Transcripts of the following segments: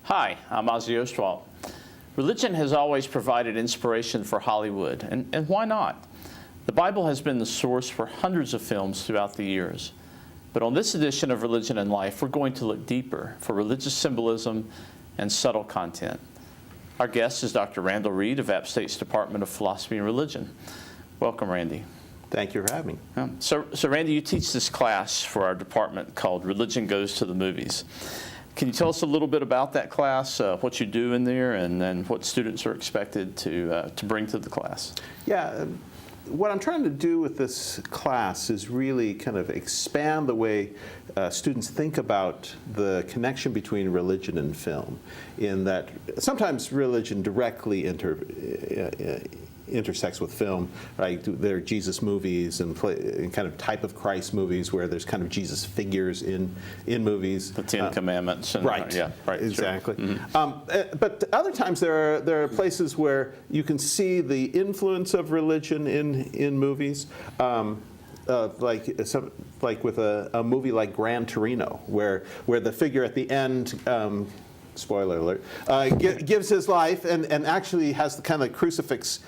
Hi, I'm Ozzie Ostwalt. Religion has always provided inspiration for Hollywood, and why not? The Bible has been the source for hundreds of films throughout the years. But on this edition of Religion and Life, we're going to look deeper for religious symbolism and subtle content. Our guest is Dr. Randall Reid of App State's Department of Philosophy and Religion. Welcome, Randy. Thank you for having me. So Randy, you teach this class for our department called Religion Goes to the Movies. Can you tell us a little bit about that class, what you do in there, and then what students are expected to bring to the class? Yeah, what I'm trying to do with this class is really kind of expand the way students think about the connection between religion and film, in that sometimes religion directly intersects with film, right? There are Jesus movies and kind of type of Christ movies where there's kind of Jesus figures in movies. The Ten Commandments. And, right. Yeah. Right. Exactly. Sure. Mm-hmm. But other times there are places where you can see the influence of religion in movies. Like with a movie like Gran Torino, where the figure at the end, spoiler alert, gives his life and actually has the kind of crucifix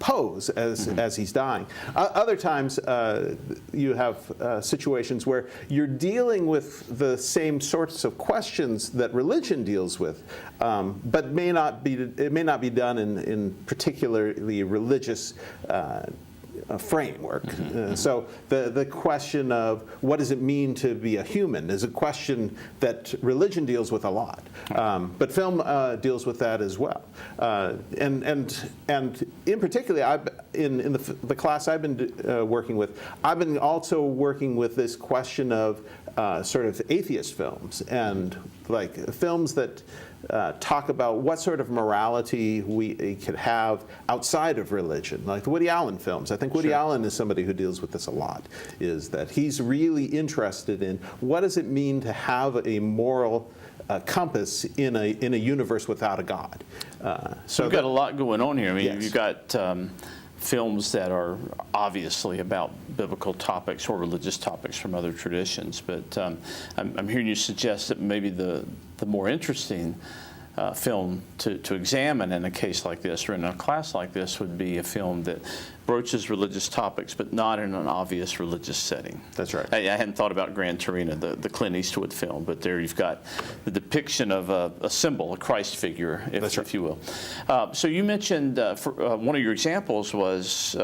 pose as he's dying. Other times you have situations where you're dealing with the same sorts of questions that religion deals with, but it may not be done in particularly religious a framework. So the question of what does it mean to be a human is a question that religion deals with a lot, but film deals with that as well. And in particular, in the class I've been working with, I've been also working with this question of sort of atheist films, and like films that talk about what sort of morality we could have outside of religion, like the Woody Allen films. I think Woody Allen is somebody who deals with this a lot, is that he's really interested in what does it mean to have a moral compass in a universe without a God. So you've got a lot going on here. I mean, yes. You've got films that are obviously about biblical topics or religious topics from other traditions, but I'm hearing you suggest that maybe the more interesting film to examine in a case like this or in a class like this would be a film that broaches religious topics, but not in an obvious religious setting. That's right. I hadn't thought about Gran Torino, the Clint Eastwood film, but there you've got the depiction of a symbol, a Christ figure, if you will. So you mentioned one of your examples was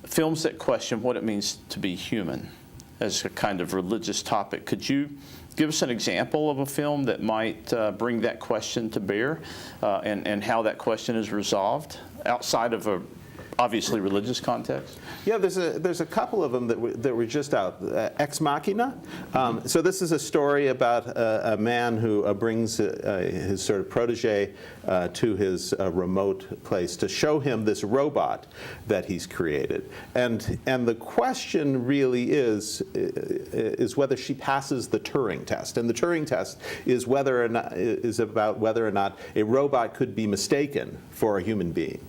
films that question what it means to be human as a kind of religious topic. Could you give us an example of a film that might bring that question to bear and how that question is resolved outside of a obviously religious context? Yeah, there's a couple of them that were just out. Ex Machina. So this is a story about a man who brings his sort of protege to his remote place to show him this robot that he's created, and the question really is whether she passes the Turing test, and the Turing test is about whether or not a robot could be mistaken for a human being.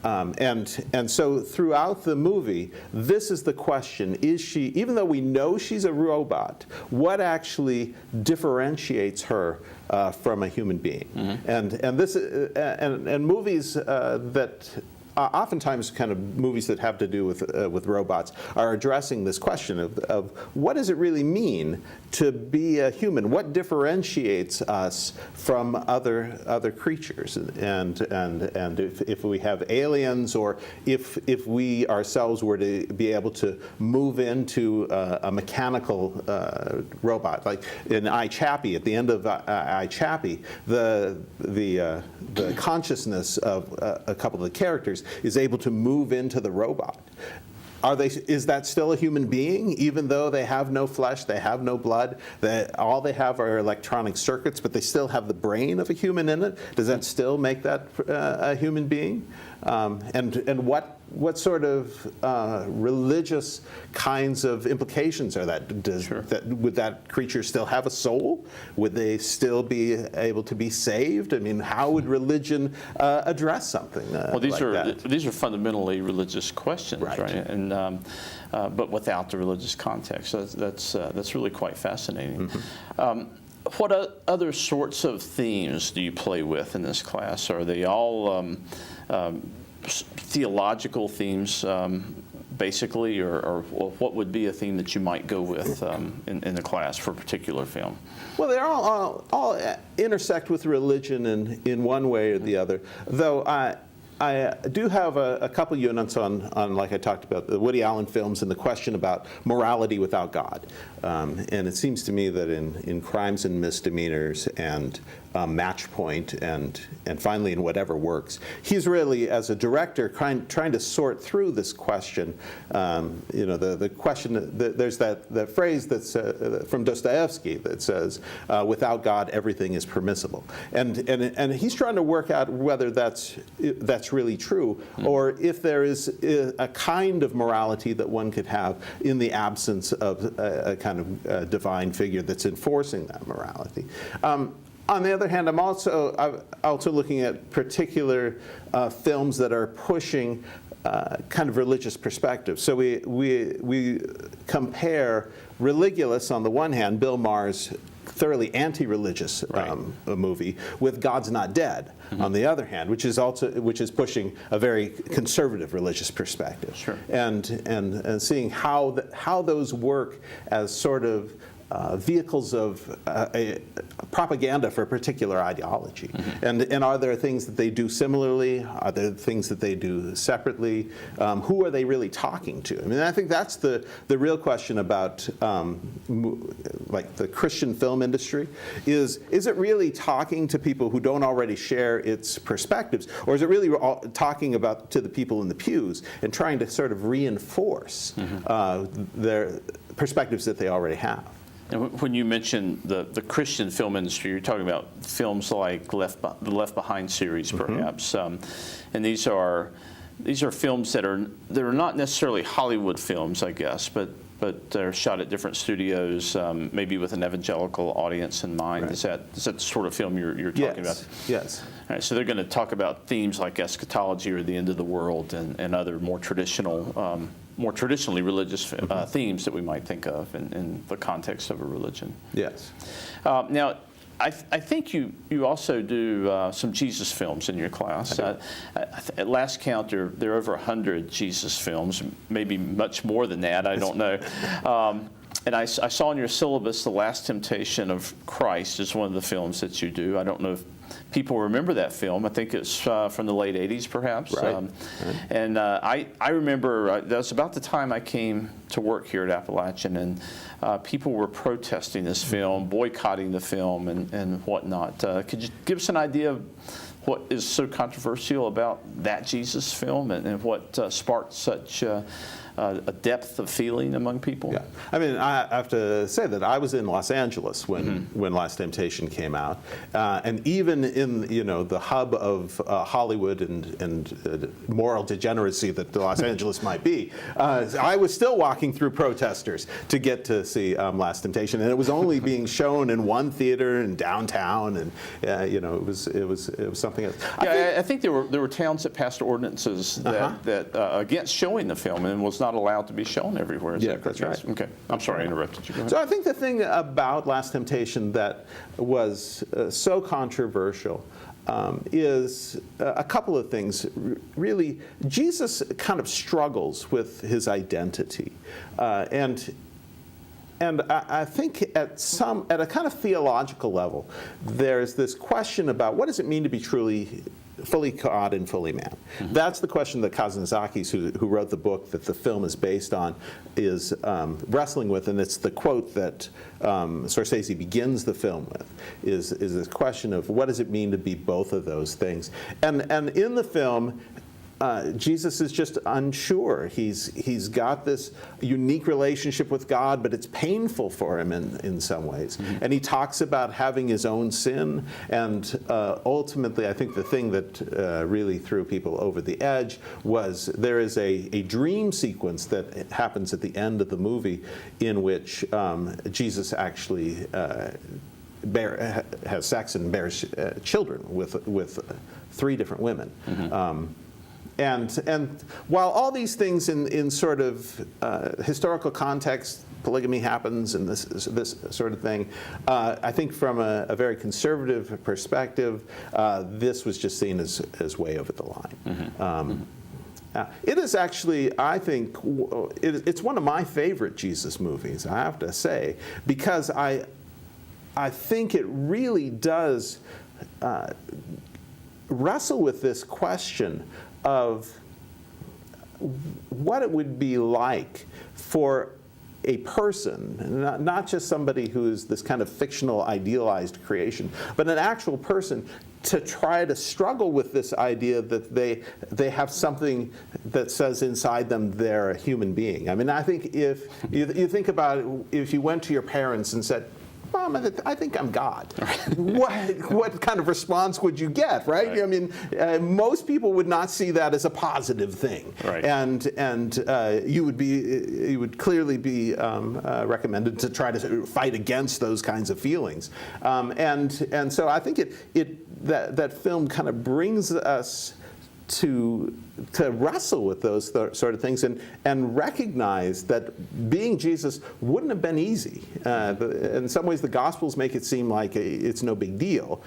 And so throughout the movie, this is the question: is she, even though we know she's a robot, what actually differentiates her from a human being? And movies that oftentimes kind of movies that have to do with robots are addressing this question of what does it really mean to be a human? What differentiates us from other creatures? And if we have aliens, or if we ourselves were to be able to move into a mechanical robot, like in I, Chappie, at the end of I, Chappie, the consciousness of a couple of the characters is able to move into the robot. Is that still a human being, even though they have no flesh, they have no blood, all they have are electronic circuits, but they still have the brain of a human in it? Does that still make that a human being? And what sort of religious kinds of implications are that? Would that creature still have a soul? Would they still be able to be saved? I mean, how would religion address something well, these like that? These are fundamentally religious questions, right? And but without the religious context. So that's really quite fascinating. what other sorts of themes do you play with in this class? Are they all theological themes, basically, or what would be a theme that you might go with in the class for a particular film? Well, they all intersect with religion in one way or the other, though I do have a couple units on, like I talked about, the Woody Allen films and the question about morality without God. And it seems to me that in Crimes and Misdemeanors and Match Point and finally in Whatever Works, he's really, as a director, trying to sort through this question. The question, there's that phrase that's from Dostoevsky that says, without God, everything is permissible. And he's trying to work out whether that's really true, or if there is a kind of morality that one could have in the absence of a kind of divine figure that's enforcing that morality. On the other hand, I'm also looking at particular films that are pushing kind of religious perspectives. So we compare Religulous on the one hand, Bill Maher's thoroughly anti-religious movie, with God's Not Dead on the other hand, which is pushing a very conservative religious perspective. Sure. And seeing how those work as sort of vehicles of a propaganda for a particular ideology. And are there things that they do similarly? Are there things that they do separately? Who are they really talking to? I mean, I think that's the real question about like the Christian film industry. Is it really talking to people who don't already share its perspectives? Or is it really talking about to the people in the pews and trying to sort of reinforce their perspectives that they already have? And when you mention the Christian film industry, you're talking about films like the Left Behind series, perhaps, and these are films that are not necessarily Hollywood films, I guess, but they're shot at different studios, maybe with an evangelical audience in mind. Right. Is that the sort of film you're talking about? Yes. All right, so they're going to talk about themes like eschatology or the end of the world and other more traditionally religious themes that we might think of in the context of a religion. Yes. Now, I think you also do some Jesus films in your class. At last count, there are over 100 Jesus films, maybe much more than that, I don't know. And I saw in your syllabus The Last Temptation of Christ is one of the films that you do. I don't know if people remember that film. I think it's from the late 80s, perhaps. Right. And I remember that was about the time I came to work here at Appalachian, and people were protesting this film, boycotting the film, and whatnot. Could you give us an idea of what is so controversial about that Jesus film and what sparked such a depth of feeling among people? Yeah, I mean, I have to say that I was in Los Angeles when Last Temptation came out, and even in the hub of Hollywood and moral degeneracy that Los Angeles might be, I was still walking through protesters to get to see Last Temptation, and it was only being shown in one theater in downtown, and it was something else. I think there were towns that passed ordinances that against showing the film and was not allowed to be shown everywhere. Yeah, that's right. Okay, I'm sorry I interrupted you. Go ahead. So I think the thing about Last Temptation that was so controversial is a couple of things. Really, Jesus kind of struggles with his identity, and I think at a kind of theological level, there's this question about what does it mean to be truly fully God and fully man. That's the question that Kazantzakis, who wrote the book that the film is based on, is wrestling with, and it's the quote that Scorsese begins the film with, is this question of what does it mean to be both of those things. And in the film, Jesus is just unsure. He's got this unique relationship with God, but it's painful for him in some ways. And he talks about having his own sin, and ultimately I think the thing that really threw people over the edge was there is a dream sequence that happens at the end of the movie in which Jesus actually has sex and bears children with 3 different women. And while all these things in sort of historical context polygamy happens and this sort of thing. I think from a very conservative perspective, this was just seen as way over the line. It is actually, I think, it's one of my favorite Jesus movies, I have to say, because I think it really does wrestle with this question of what it would be like for a person, not just somebody who is this kind of fictional, idealized creation, but an actual person to try to struggle with this idea that they have something that says inside them they're a human being. I mean, I think if you think about it, if you went to your parents and said, Mom, I think I'm God. What kind of response would you get, right? I mean, most people would not see that as a positive thing, and you would clearly be recommended to try to fight against those kinds of feelings, and so I think that film kind of brings us to wrestle with those sort of things and recognize that being Jesus wouldn't have been easy. In some ways, the Gospels make it seem like it's no big deal.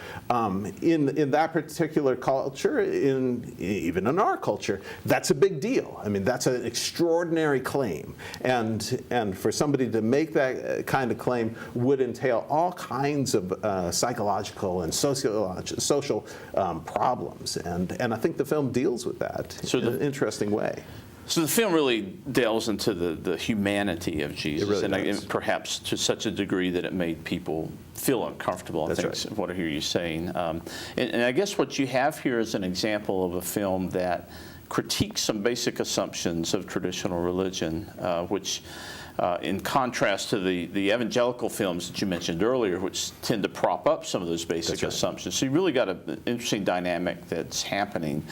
In that particular culture, even in our culture, that's a big deal. I mean, that's an extraordinary claim, and for somebody to make that kind of claim would entail all kinds of psychological and social problems, and I think the film deals with that in an interesting way. So the film really delves into the humanity of Jesus, really and perhaps to such a degree that it made people feel uncomfortable. I think is what I hear you saying. And I guess what you have here is an example of a film that critiques some basic assumptions of traditional religion, which in contrast to the evangelical films that you mentioned earlier, which tend to prop up some of those basic assumptions. So you really got an interesting dynamic that's happening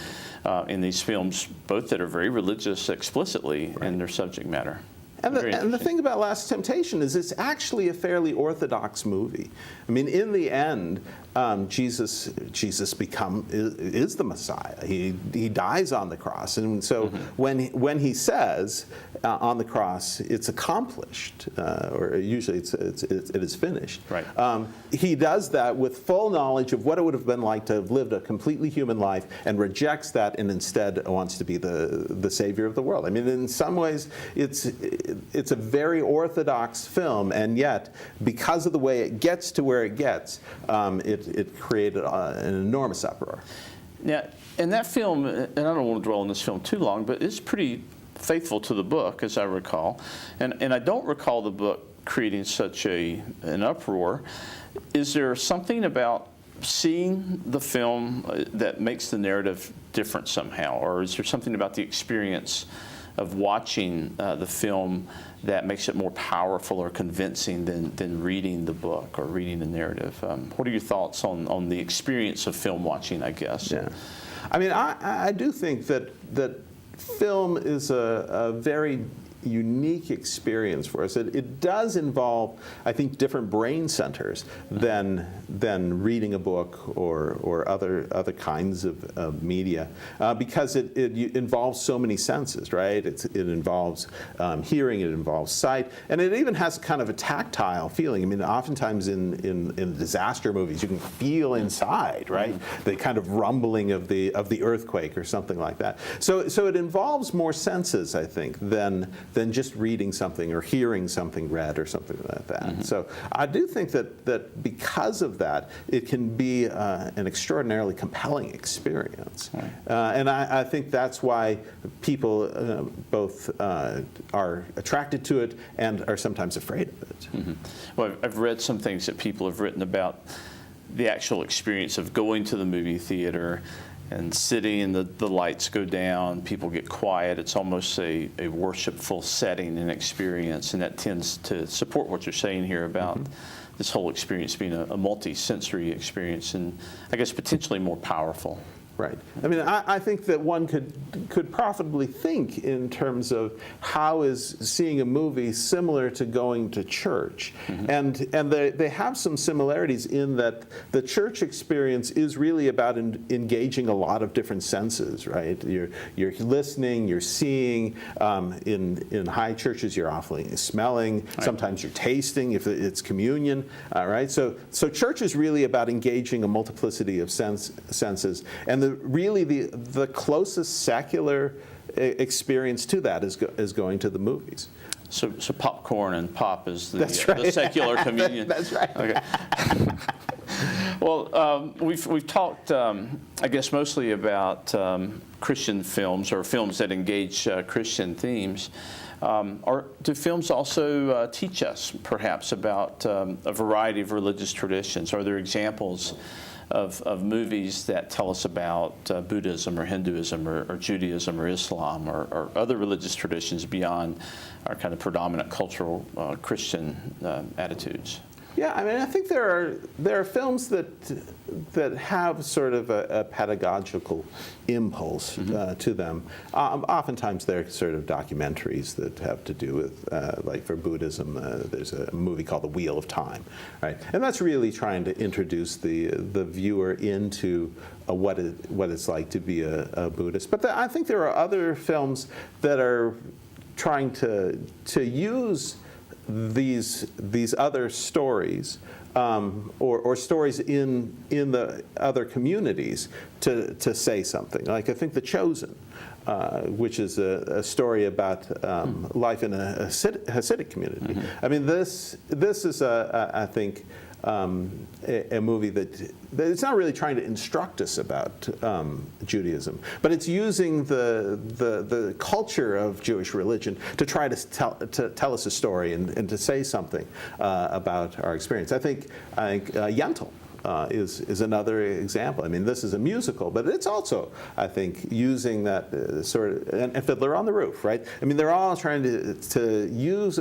in these films, both that are very religious explicitly in their subject matter. And the thing about Last Temptation is it's actually a fairly orthodox movie. I mean, in the end, Jesus is the Messiah. He dies on the cross, and so when he says on the cross, it's accomplished, or usually it is finished. He does that with full knowledge of what it would have been like to have lived a completely human life, and rejects that, and instead wants to be the savior of the world. I mean, in some ways, it's a very orthodox film, and yet because of the way it gets to where it gets, it created an enormous uproar. Now, in that film, and I don't want to dwell on this film too long, but it's pretty faithful to the book, as I recall, and I don't recall the book creating such an uproar. Is there something about seeing the film that makes the narrative different somehow, or is there something about the experience of watching the film that makes it more powerful or convincing than reading the book or reading the narrative? What are your thoughts on the experience of film watching, I guess? Yeah. I mean, I do think that film is a very unique experience for us. It does involve, I think, different brain centers than reading a book or other kinds of media, because it involves so many senses, right? It involves hearing, it involves sight, and it even has kind of a tactile feeling. I mean, oftentimes in disaster movies, you can feel inside, right? The kind of rumbling of the earthquake or something like that. So it involves more senses, I think, than just reading something or hearing something read or something like that. So I do think that because of that, it can be an extraordinarily compelling experience. And I think that's why people both are attracted to it and are sometimes afraid of it. Well, I've read some things that people have written about the actual experience of going to the movie theater and sitting and the lights go down, people get quiet. It's almost a worshipful setting and experience, and that tends to support what you're saying here about this whole experience being a multi-sensory experience, and I guess potentially more powerful. Right. I mean, I think that one could profitably think in terms of how is seeing a movie similar to going to church, and they have some similarities in that the church experience is really about engaging a lot of different senses. Right. You're listening, you're seeing. In high churches, you're often smelling. Right. Sometimes you're tasting if it's communion. Right. So church is really about engaging a multiplicity of senses, and really the closest secular experience to that is going to the movies. So popcorn and pop is the right. the secular communion. That's right. Okay. Well, we've talked, I guess, mostly about Christian films or films that engage Christian themes. Do films also teach us, perhaps, about a variety of religious traditions? Are there examples of movies that tell us about Buddhism or Hinduism or Judaism or Islam or other religious traditions beyond our kind of predominant cultural Christian attitudes? Yeah, I mean, I think there are films that have sort of a pedagogical impulse to them. Oftentimes they're sort of documentaries that have to do with, like for Buddhism, there's a movie called The Wheel of Time, right? And that's really trying to introduce the viewer into what it's like to be a Buddhist. But I think there are other films that are trying to use these other stories or stories in the other communities to say something. Like I think The Chosen, which is a story about life in a Hasidic community. I mean, this is I think a movie that it's not really trying to instruct us about Judaism, but it's using the culture of Jewish religion to try to tell us a story and to say something about our experience. I think Yentl is another example. I mean, this is a musical, but it's also, I think, using that sort of, and Fiddler on the Roof, right? I mean, they're all trying to use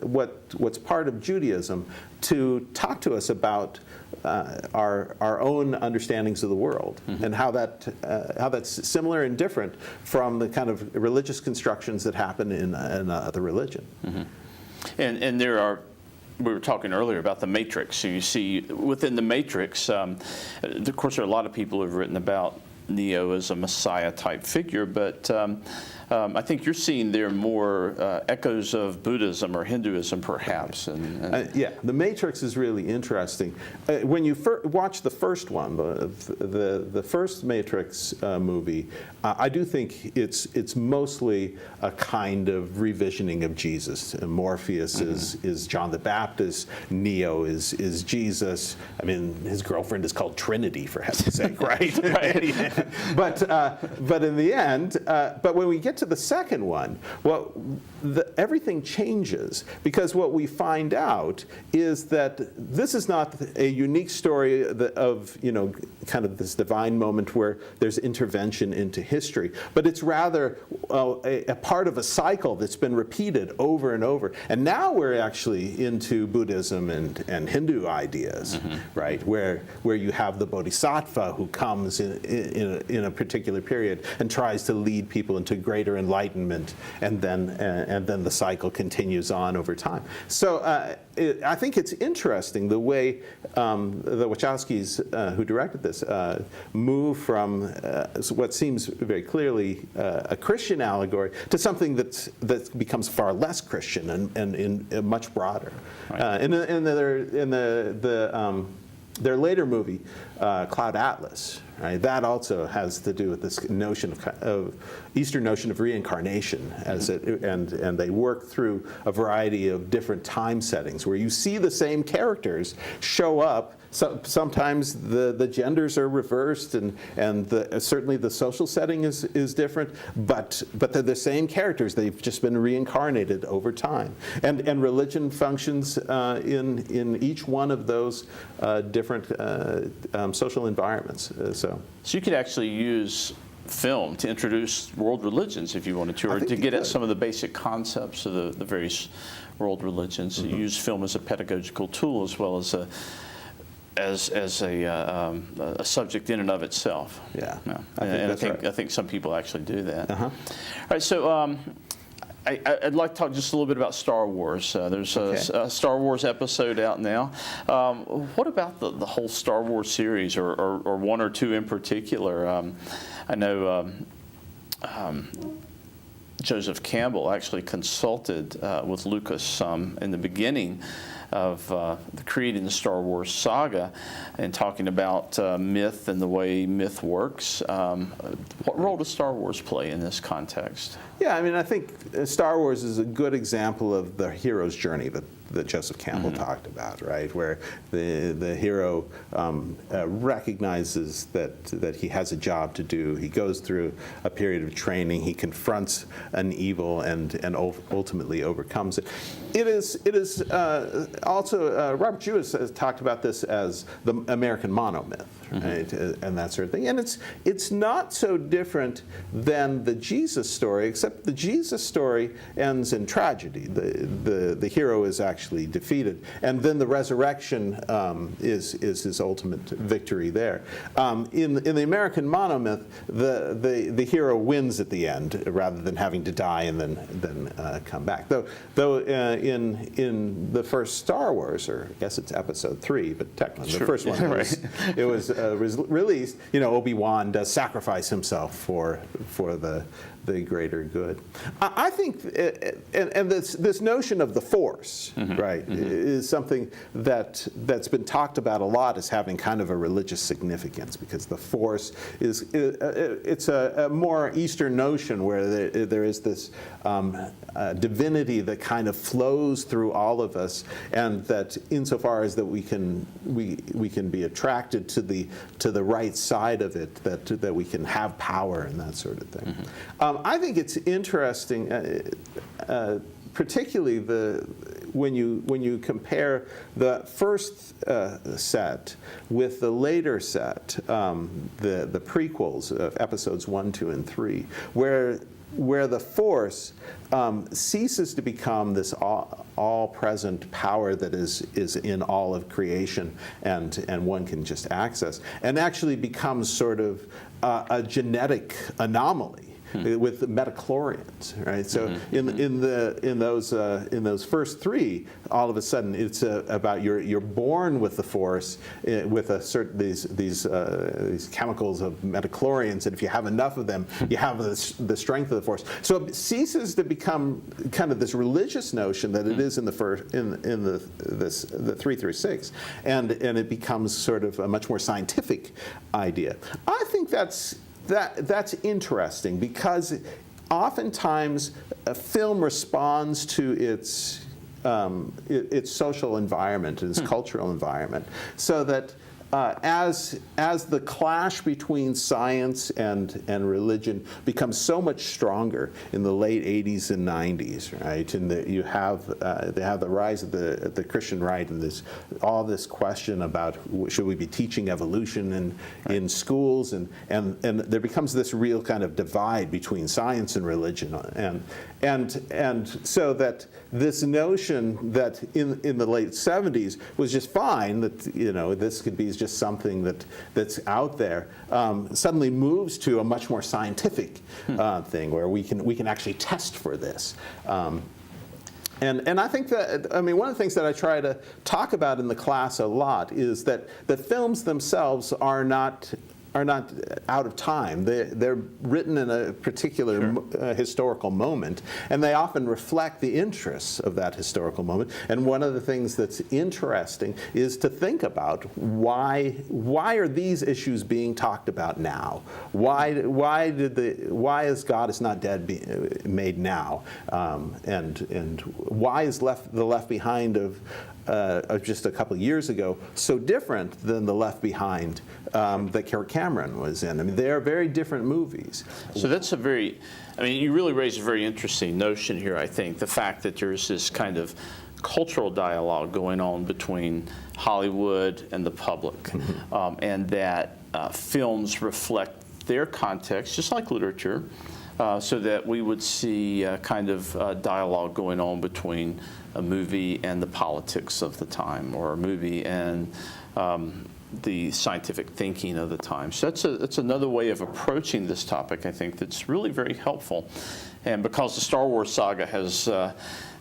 what's part of Judaism to talk to us about our own understandings of the world and how that's similar and different from the kind of religious constructions that happen in other religion. And there are. We were talking earlier about the Matrix. So you see within the Matrix, of course, there are a lot of people who have written about Neo as a Messiah type figure, but I think you're seeing there more echoes of Buddhism or Hinduism, perhaps. Yeah, the Matrix is really interesting. When you watch the first one, the first Matrix movie, I do think it's mostly a kind of revisioning of Jesus. Morpheus is John the Baptist. Neo is Jesus. I mean, his girlfriend is called Trinity, for heaven's sake, right? Right. But in the end, but when we get to the second one, well, everything changes, because what we find out is that this is not a unique story of, kind of this divine moment where there's intervention into history, but it's rather a part of a cycle that's been repeated over and over. And now we're actually into Buddhism and Hindu ideas, right? Where you have the bodhisattva who comes in a particular period and tries to lead people into greater enlightenment, and then the cycle continues on over time. So I think it's interesting the way the Wachowskis who directed this move from what seems very clearly a Christian allegory to something that becomes far less Christian and much broader. Right. In their later movie, Cloud Atlas, right? That also has to do with this notion of Eastern notion of reincarnation, and they work through a variety of different time settings where you see the same characters show up. So sometimes the genders are reversed, and certainly the social setting is different, but they're the same characters. They've just been reincarnated over time, and religion functions in each one of those different social environments. So you could actually use film to introduce world religions if you wanted to, or to get at some of the basic concepts of the various world religions. You use film as a pedagogical tool as well as as a subject in and of itself. Yeah, I think some people actually do that. Uh-huh. All right, so I'd like to talk just a little bit about Star Wars. There's a Star Wars episode out now. What about the whole Star Wars series, or one or two in particular? I know Joseph Campbell actually consulted with Lucas in the beginning of creating the Star Wars saga and talking about myth and the way myth works. What role does Star Wars play in this context? Yeah, I mean, I think Star Wars is a good example of the hero's journey that Joseph Campbell talked about, right? Where the hero recognizes that he has a job to do. He goes through a period of training. He confronts an evil and ultimately overcomes it. It is also Robert Jewett has talked about this as the American monomyth, right? And that sort of thing. And it's not so different than the Jesus story, except the Jesus story ends in tragedy. The hero is actually defeated, and then the resurrection is his ultimate victory there. In the American monomyth, the hero wins at the end rather than having to die and then come back. Though in the first Star Wars, or I guess it's Episode 3, but technically the first one was released. Obi-Wan does sacrifice himself for the greater good. I think, and this notion of the Force, right, is something that's been talked about a lot as having kind of a religious significance, because the Force it's a more Eastern notion where there is this divinity that kind of flows through all of us, and that insofar as that we can be attracted to the right side of it, that we can have power and that sort of thing. I think it's interesting, particularly when you compare the first set with the later set, the prequels of episodes 1, 2, and 3, where the Force ceases to become this all-present power that is in all of creation and one can just access, and actually becomes sort of a genetic anomaly. With the metachlorians, right? So in those first three, all of a sudden it's about you're born with the Force, with these chemicals of metachlorians, and if you have enough of them, you have the strength of the Force. So it ceases to become kind of this religious notion that it is in the 3 through 6, and it becomes sort of a much more scientific idea. I think that's interesting, because oftentimes a film responds to its social environment, its cultural environment, so that as the clash between science and religion becomes so much stronger in the late 80s and 90s, right? And they have the rise of the Christian right, and all this question about should we be teaching evolution in schools, and there becomes this real kind of divide between science and religion, and so that this notion that in the late 70s was just fine, that this could be just something that's out there, suddenly moves to a much more scientific thing where we can actually test for this. And I think that, one of the things that I try to talk about in the class a lot is that films themselves are not out of time. They're written in a particular historical moment, and they often reflect the interests of that historical moment. And one of the things that's interesting is to think about why are these issues being talked about now? Why is God is not dead made now? And why is the Left Behind of just a couple of years ago so different than the Left Behind that Cameron was in? They are very different movies. So that's you really raise a very interesting notion here, I think. The fact that there's this kind of cultural dialogue going on between Hollywood and the public, and that films reflect their context, just like literature, so that we would see kind of dialogue going on between a movie and the politics of the time, or a movie and the scientific thinking of the time. So that's another way of approaching this topic, I think, that's really very helpful. And because the Star Wars saga has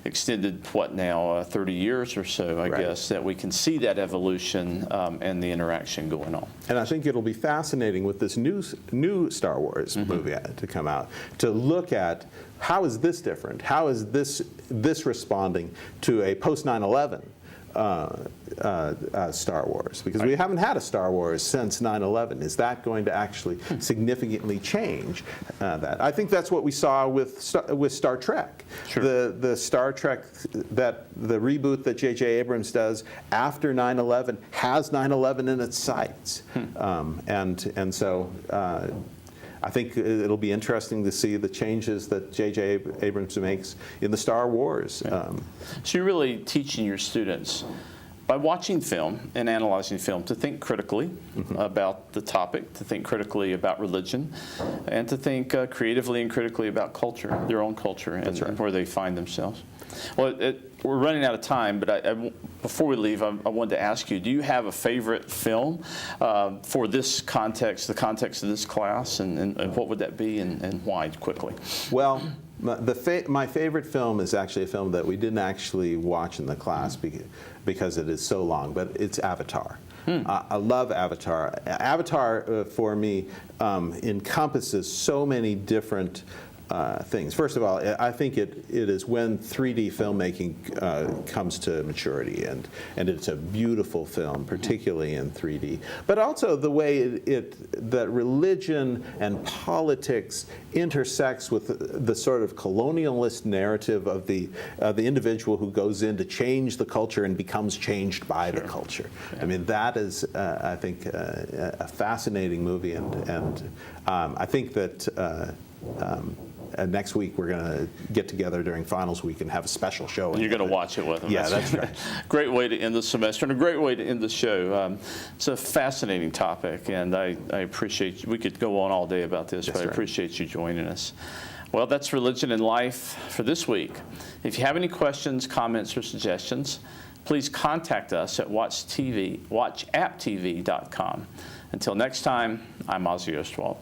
extended, what now, 30 years or so, I guess, that we can see that evolution and the interaction going on. And I think it'll be fascinating with this new Star Wars movie to come out, to look at how is this different? How is this responding to a post 9/11 Star Wars? Because we haven't had a Star Wars since 9/11. Is that going to actually significantly change that? I think that's what we saw with Star Trek. Sure. The Star Trek, the reboot that J.J. Abrams does after 9/11 has 9/11 in its sights, and so. I think it'll be interesting to see the changes that J.J. Abrams makes in the Star Wars. So you're really teaching your students, by watching film and analyzing film, to think critically about the topic, to think critically about religion, and to think creatively and critically about culture, their own culture, and where they find themselves. Well, we're running out of time, but before we leave, I wanted to ask you, do you have a favorite film for this context, the context of this class, and what would that be, and why, quickly? Well, my favorite film is actually a film that we didn't actually watch in the class because it is so long, but it's Avatar. I love Avatar. Avatar, for me, encompasses so many different things. First of all, I think it is when 3D filmmaking comes to maturity, and it's a beautiful film, particularly in 3D. But also the way that religion and politics intersects with the sort of colonialist narrative of the individual who goes in to change the culture and becomes changed by the culture. I mean, that is, I think, a fascinating movie, and I think that. Next week we're going to get together during finals week and have a special show. And you're going to watch it with them. Yeah, that's right. Great way to end the semester, and a great way to end the show. It's a fascinating topic, and I appreciate you. We could go on all day about this, but I appreciate you joining us. Well, that's Religion and Life for this week. If you have any questions, comments, or suggestions, please contact us at watchapptv.com. Until next time, I'm Ozzie Ostwalt.